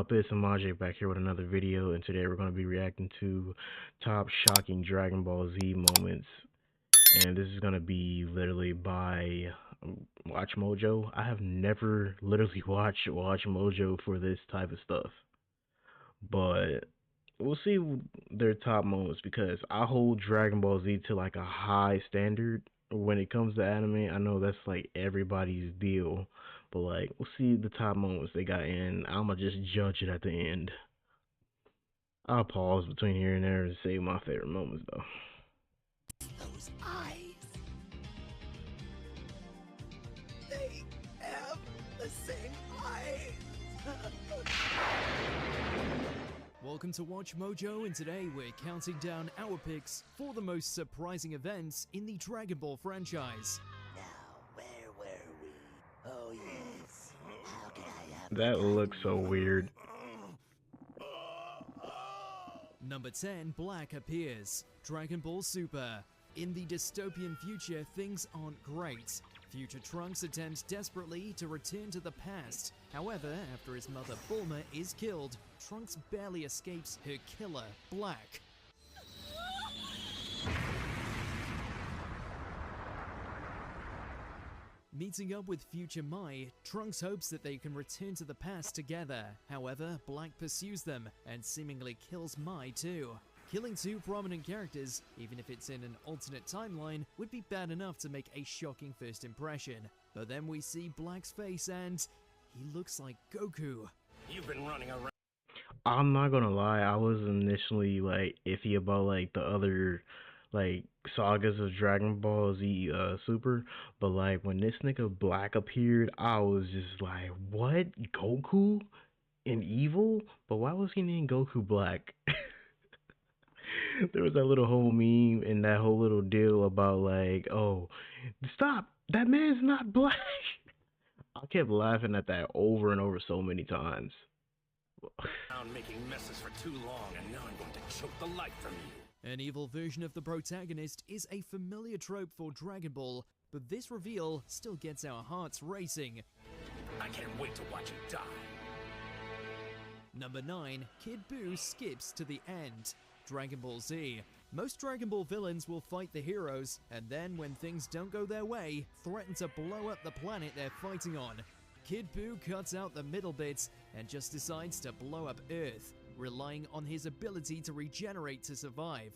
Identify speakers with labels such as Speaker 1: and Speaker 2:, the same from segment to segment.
Speaker 1: up? It's Majin back here with another video, and today we're going to be reacting to top shocking Dragon Ball Z moments. And this is going to be literally by Watch Mojo. I have never literally watched Watch Mojo for this type of stuff, but we'll see their top moments because I hold Dragon Ball Z to like a high standard when it comes to anime. I know that's like everybody's deal, but like we'll see the top moments they got in. I'ma just judge it at the end. I'll pause between here and there and say my favorite moments though.
Speaker 2: Those eyes. They have the same eyes.
Speaker 3: Welcome to Watch Mojo, and today we're counting down our picks for the most surprising events in the Dragon Ball franchise.
Speaker 2: Now, where were we? Oh yes. How can I have
Speaker 1: That looks so weird.
Speaker 3: Number 10, Black appears. Dragon Ball Super. In the dystopian future, things aren't great. Future Trunks attempts desperately to return to the past. However, after his mother Bulma is killed, Trunks barely escapes her killer, Black. Meeting up with future Mai, Trunks hopes that they can return to the past together. However, Black pursues them and seemingly kills Mai too. Killing two prominent characters, even if it's in an alternate timeline, would be bad enough to make a shocking first impression. But then we see Black's face and he looks like Goku.
Speaker 4: You've been running around.
Speaker 1: I'm not gonna lie, I was initially like iffy about like the other like sagas of Dragon Ball Z Super, but like when this nigga Black appeared, I was just like, what? Goku and evil? But why was he named Goku Black? There was that little whole meme and that whole little deal about like, oh, stop, that man's not black. I kept laughing at that over and over so many times.
Speaker 4: Making messes for too long, and now I'm going to choke the life from you.
Speaker 3: An evil version of the protagonist is a familiar trope for Dragon Ball, but this reveal still gets our hearts racing.
Speaker 4: I can't wait to watch you die.
Speaker 3: Number 9, Kid Buu skips to the end. Dragon Ball Z. Most Dragon Ball villains will fight the heroes, and then when things don't go their way, threaten to blow up the planet they're fighting on. Kid Buu cuts out the middle bits and just decides to blow up Earth, relying on his ability to regenerate to survive.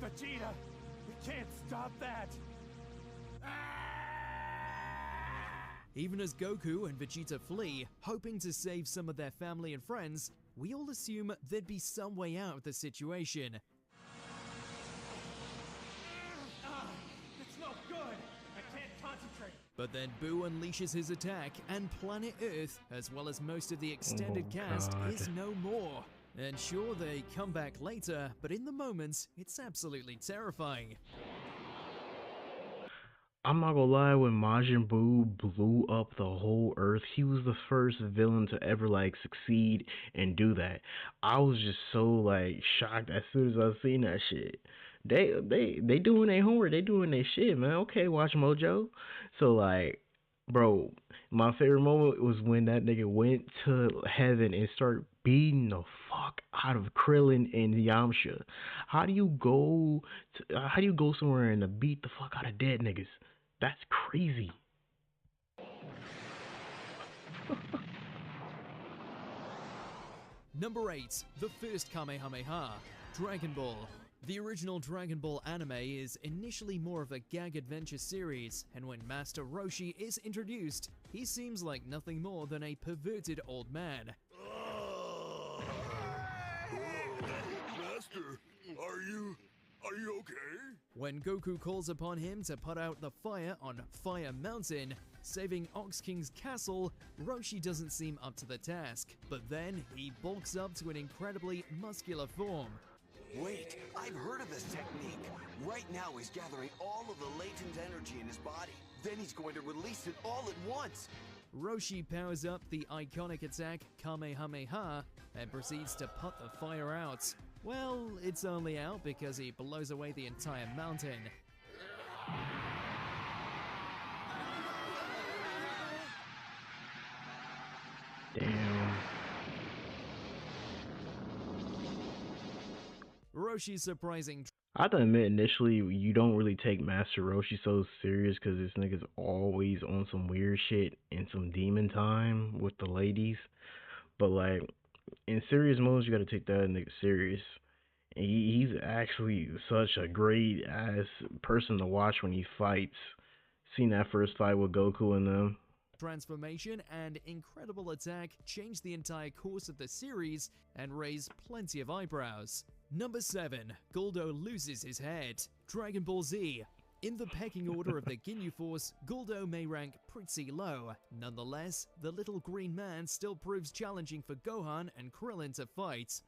Speaker 5: Vegeta, we can't stop that!
Speaker 3: Even as Goku and Vegeta flee, hoping to save some of their family and friends, we all assume there'd be some way out of the situation.
Speaker 5: It's no good! I can't concentrate!
Speaker 3: But then Buu unleashes his attack, and planet Earth, as well as most of the extended cast,
Speaker 1: God.
Speaker 3: is no more. And sure, they come back later, but in the moment, it's absolutely terrifying.
Speaker 1: I'm not gonna lie, when Majin Buu blew up the whole Earth, he was the first villain to ever like succeed and do that. I was just so like shocked as soon as I seen that shit. They doing their homework, they doing their shit, man. Okay, Watch Mojo. So like, bro, my favorite moment was when that nigga went to heaven and started beating the fuck out of Krillin and Yamcha. How do you go somewhere and beat the fuck out of dead niggas? That's crazy.
Speaker 3: Number 8, the First Kamehameha. Dragon Ball. The original Dragon Ball anime is initially more of a gag adventure series, and when Master Roshi is introduced, he seems like nothing more than a perverted old man.
Speaker 6: Master, are you okay?
Speaker 3: When Goku calls upon him to put out the fire on Fire Mountain, saving Ox King's castle, Roshi doesn't seem up to the task, but then he bulks up to an incredibly muscular form.
Speaker 7: Wait, I've heard of this technique. Right now he's gathering all of the latent energy in his body. Then he's going to release it all at once.
Speaker 3: Roshi powers up the iconic attack Kamehameha and proceeds to put the fire out. Well, it's only out because he blows away the entire mountain.
Speaker 1: Damn.
Speaker 3: Roshi's surprising
Speaker 1: I have to admit, initially, you don't really take Master Roshi so serious because this nigga's always on some weird shit and some demon time with the ladies. But, like, in serious modes, you gotta take that nigga serious. And he's actually such a great ass person to watch when he fights. Seen that first fight with Goku and them.
Speaker 3: transformation and incredible attack changed the entire course of the series and raised plenty of eyebrows. Number 7. Goldo loses his head. Dragon Ball Z. In the pecking order of the Ginyu Force, Goldo may rank pretty low. Nonetheless, the little green man still proves challenging for Gohan and Krillin to fight.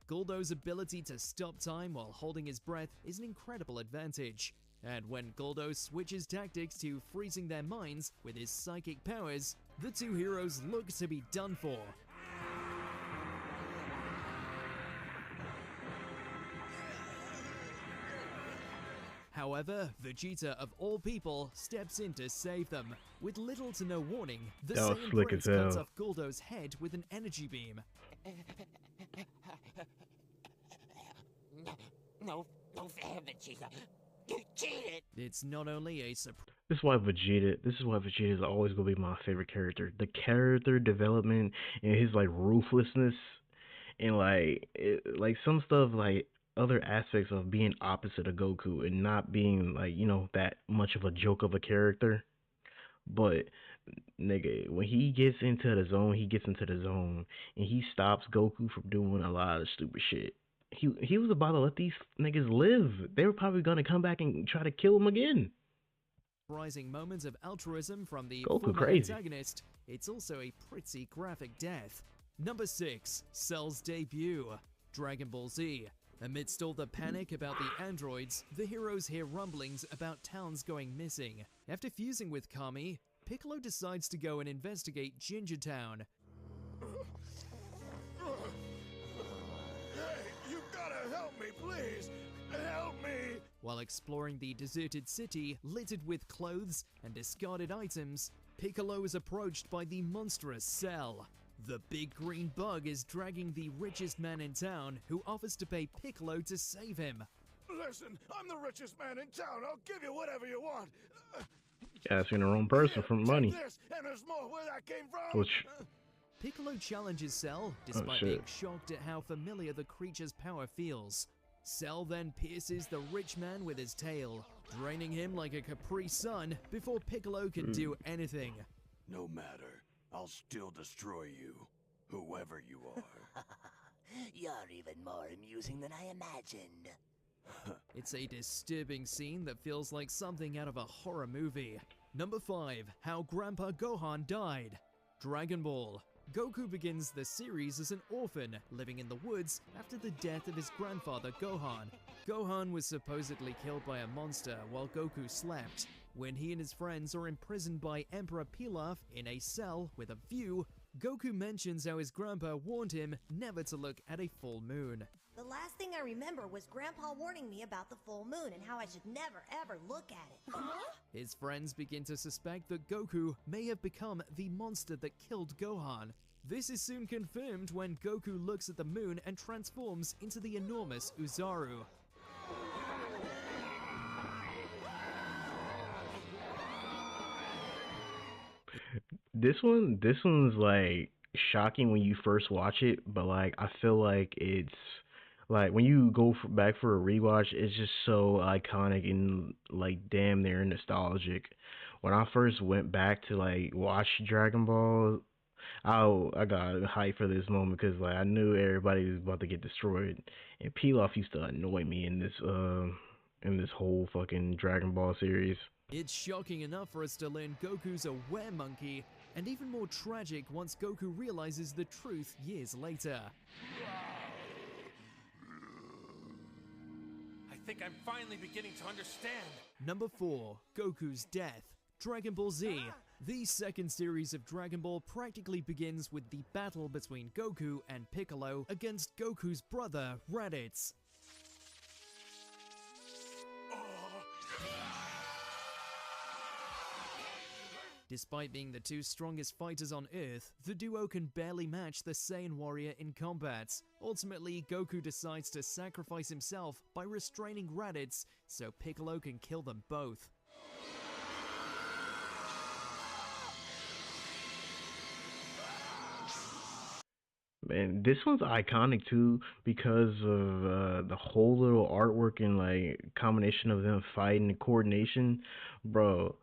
Speaker 3: Goldo's ability to stop time while holding his breath is an incredible advantage. And when Goldo switches tactics to freezing their minds with his psychic powers, the two heroes look to be done for. However, Vegeta of all people steps in to save them. With little to no warning, the
Speaker 1: That was
Speaker 3: Saiyan
Speaker 1: slick
Speaker 3: Prince
Speaker 1: as
Speaker 3: cuts
Speaker 1: hell.
Speaker 3: off Goldo's head with an energy beam.
Speaker 2: No fair, Vegeta. You cheated!
Speaker 3: It's not only a surprise.
Speaker 1: This is why Vegeta is always gonna be my favorite character. The character development and his like ruthlessness and like some stuff like other aspects of being opposite of Goku and not being like, you know, that much of a joke of a character. But nigga, when he gets into the zone, and he stops Goku from doing a lot of stupid shit. He was about to let these niggas live. They were probably gonna come back and try to kill him again.
Speaker 3: Surprising moments of altruism from the
Speaker 1: Goku
Speaker 3: former
Speaker 1: crazy.
Speaker 3: antagonist, it's also a pretty graphic death. Number 6. Cell's debut. Dragon Ball Z. Amidst all the panic about the androids, the heroes hear rumblings about towns going missing. After fusing with Kami, Piccolo decides to go and investigate Ginger Town.
Speaker 6: Hey, you gotta help me, please! Help me!
Speaker 3: While exploring the deserted city littered with clothes and discarded items, Piccolo is approached by the monstrous Cell. The big green bug is dragging the richest man in town, who offers to pay Piccolo to save him.
Speaker 6: Listen, I'm the richest man in town. I'll give you whatever you want.
Speaker 1: Asking the wrong person for money.
Speaker 6: Take this, and there's more where that came from.
Speaker 1: Which
Speaker 3: Piccolo challenges Cell, despite
Speaker 1: shit.
Speaker 3: being shocked at how familiar the creature's power feels. Cell then pierces the rich man with his tail, draining him like a Capri Sun before Piccolo can do anything.
Speaker 6: No matter. I'll still destroy you, whoever you are.
Speaker 2: You're even more amusing than I imagined.
Speaker 3: It's a disturbing scene that feels like something out of a horror movie. Number 5. How Grandpa Gohan Died. Dragon Ball. Goku begins the series as an orphan, living in the woods after the death of his grandfather Gohan. Gohan was supposedly killed by a monster while Goku slept. When he and his friends are imprisoned by Emperor Pilaf in a cell with a view, Goku mentions how his grandpa warned him never to look at a full moon.
Speaker 8: The last thing I remember was Grandpa warning me about the full moon and how I should never ever look at it.
Speaker 3: His friends begin to suspect that Goku may have become the monster that killed Gohan. This is soon confirmed when Goku looks at the moon and transforms into the enormous Uzaru.
Speaker 1: This one's like shocking when you first watch it, but like I feel like it's like when you go back for a rewatch, it's just so iconic and like damn near nostalgic. When I first went back to like watch Dragon Ball, I got hyped for this moment because like I knew everybody was about to get destroyed, and Pilaf used to annoy me in this whole fucking Dragon Ball series.
Speaker 3: It's shocking enough for us to learn Goku's a were-monkey, and even more tragic once Goku realizes the truth years later.
Speaker 4: I think I'm finally beginning to understand.
Speaker 3: Number 4. Goku's Death. Dragon Ball Z. The second series of Dragon Ball practically begins with the battle between Goku and Piccolo against Goku's brother, Raditz. Despite being the two strongest fighters on Earth, the duo can barely match the Saiyan warrior in combat. Ultimately, Goku decides to sacrifice himself by restraining Raditz so Piccolo can kill them both.
Speaker 1: Man, this one's iconic too because of the whole little artwork and like combination of them fighting and coordination, bro.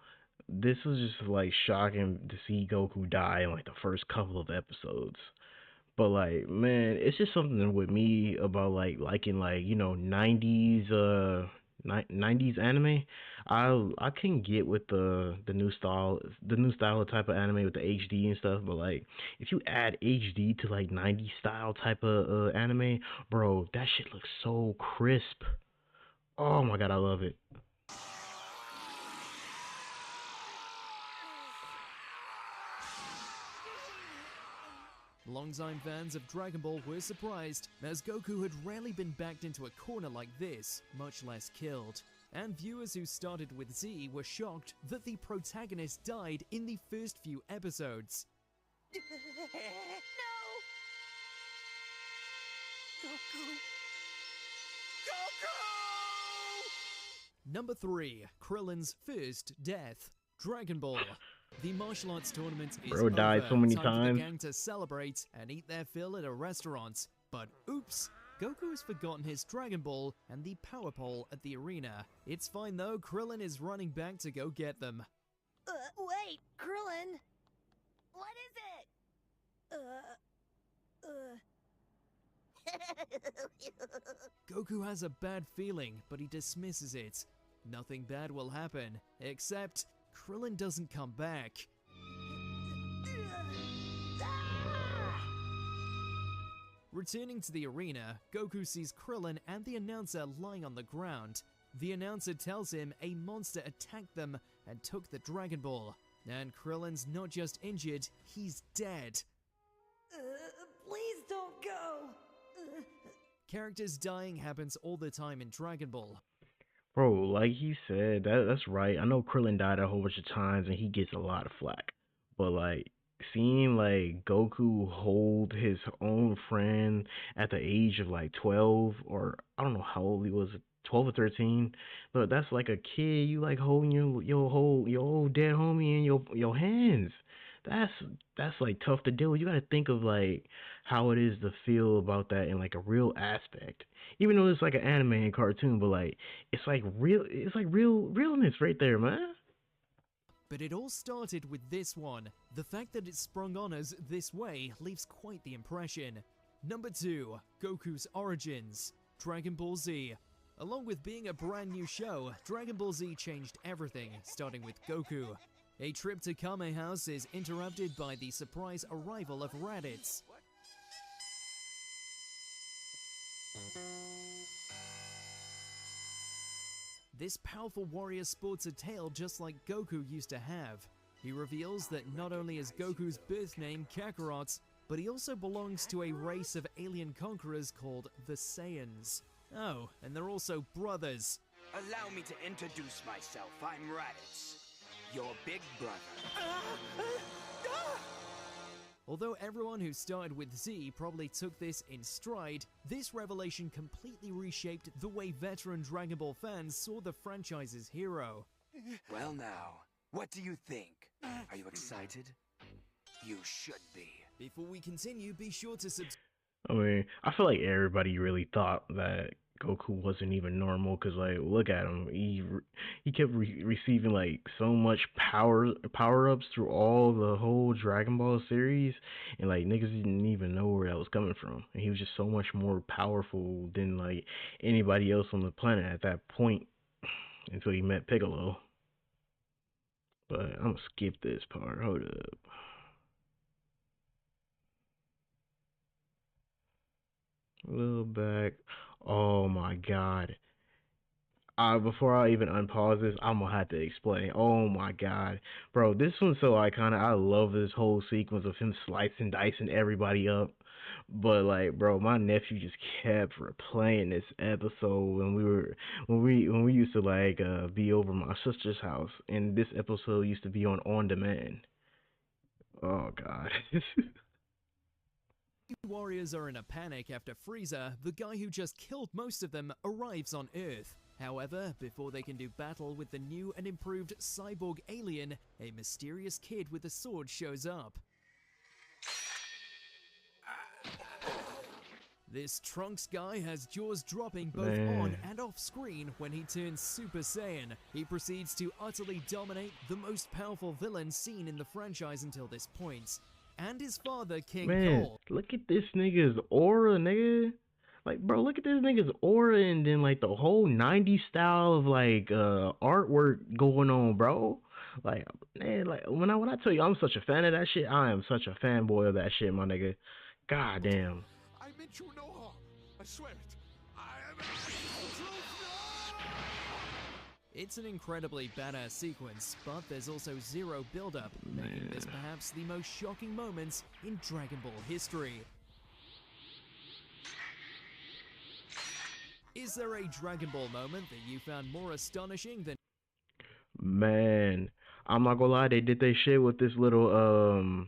Speaker 1: This was just like shocking to see Goku die in like the first couple of episodes. But like, man, it's just something with me about like liking like 90s 90s anime. I can get with the new style type of anime with the HD and stuff. But like, if you add HD to like 90s style type of anime, bro, that shit looks so crisp. Oh my god, I love it.
Speaker 3: Longtime fans of Dragon Ball were surprised, as Goku had rarely been backed into a corner like this, much less killed. And viewers who started with Z were shocked that the protagonist died in the first few episodes.
Speaker 2: No! Goku! Goku!
Speaker 3: Number 3. Krillin's First Death. Dragon Ball. The martial arts tournament is
Speaker 1: Bro died
Speaker 3: over.
Speaker 1: so many
Speaker 3: Time for
Speaker 1: times.
Speaker 3: the gang to celebrate and eat their fill at a restaurant. But oops, Goku has forgotten his Dragon Ball and the power pole at the arena. It's fine though, Krillin is running back to go get them.
Speaker 8: Wait, Krillin! What is it?
Speaker 3: Goku has a bad feeling, but he dismisses it. Nothing bad will happen, except Krillin doesn't come back. Returning to the arena, Goku sees Krillin and the announcer lying on the ground. The announcer tells him a monster attacked them and took the Dragon Ball. And Krillin's not just injured, he's dead.
Speaker 8: Please don't go!
Speaker 3: Characters dying happens all the time in Dragon Ball.
Speaker 1: Bro, like he said, that's right. I know Krillin died a whole bunch of times and he gets a lot of flack. But like seeing like Goku hold his own friend at the age of like 12, or I don't know how old he was, 12 or 13. Look, that's like a kid. You like holding your old dead homie in your hands. That's like tough to deal with. You got to think of like how it is to feel about that in like a real aspect. Even though it's like an anime and cartoon, but like it's like realness right there, man.
Speaker 3: But it all started with this one. The fact that it sprung on us this way leaves quite the impression. Number 2, Goku's Origins. Dragon Ball Z. Along with being a brand new show, Dragon Ball Z changed everything, starting with Goku. A trip to Kame House is interrupted by the surprise arrival of Raditz. This powerful warrior sports a tail just like Goku used to have. He reveals that not only is Goku's birth name Kakarot, but he also belongs to a race of alien conquerors called the Saiyans. Oh, and they're also brothers.
Speaker 7: Allow me to introduce myself. I'm Raditz, your big brother.
Speaker 3: Although everyone who started with Z probably took this in stride, this revelation completely reshaped the way veteran Dragon Ball fans saw the franchise's hero.
Speaker 7: Well now, what do you think? Are you excited? You should be.
Speaker 3: Before we continue, be sure to subscribe.
Speaker 1: I mean, I feel like everybody really thought that Goku wasn't even normal, cause like look at him, he kept receiving like so much power ups through all the whole Dragon Ball series, and like niggas didn't even know where that was coming from, and he was just so much more powerful than like anybody else on the planet at that point until he met Piccolo. But I'm gonna skip this part. Hold up. A little back. Oh my god. Before I even unpause this, I'm gonna have to explain. Oh my god, bro, this one's so iconic. I love this whole sequence of him slicing, dicing everybody up. But like, bro, my nephew just kept replaying this episode when we used to like be over my sister's house, and this episode used to be on demand. Oh god.
Speaker 3: Warriors are in a panic after Frieza, the guy who just killed most of them, arrives on Earth. However, before they can do battle with the new and improved cyborg alien, a mysterious kid with a sword shows up. This Trunks guy has jaws dropping both on and off screen when he turns Super Saiyan. He proceeds to utterly dominate the most powerful villain seen in the franchise until this point. And his father, King Cole.
Speaker 1: Look at this nigga's aura, nigga. Like, bro, look at this nigga's aura, and then like the whole 90s style of like artwork going on, bro. Like, man, like when I tell you I'm such a fan of that shit, I am such a fanboy of that shit, my nigga. God damn.
Speaker 6: I meant you no harm. I swear it. I am.
Speaker 3: It's an incredibly badass sequence, but there's also zero build-up, making this perhaps the most shocking moments in Dragon Ball history. Is there a Dragon Ball moment that you found more astonishing than...
Speaker 1: Man, I'm not gonna lie, they did their shit with this little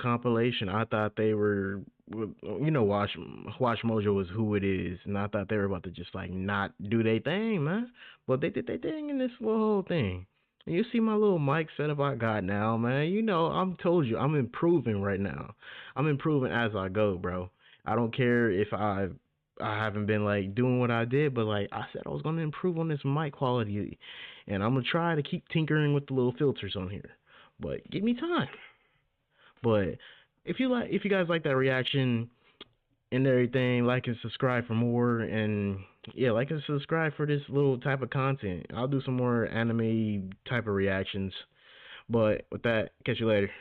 Speaker 1: compilation. I thought they were, you know, Watch Mojo is who it is, and I thought they were about to just like not do their thing, man. But they did their thing in this little whole thing. And you see my little mic setup I got now, man. You know, I'm told you, I'm improving right now. I'm improving as I go, bro. I don't care if I haven't been like doing what I did, but like I said I was gonna improve on this mic quality, and I'm gonna try to keep tinkering with the little filters on here. But give me time. But if you guys like that reaction and everything, like and subscribe for more, and yeah, like and subscribe for this little type of content. I'll do some more anime type of reactions. But with that, catch you later.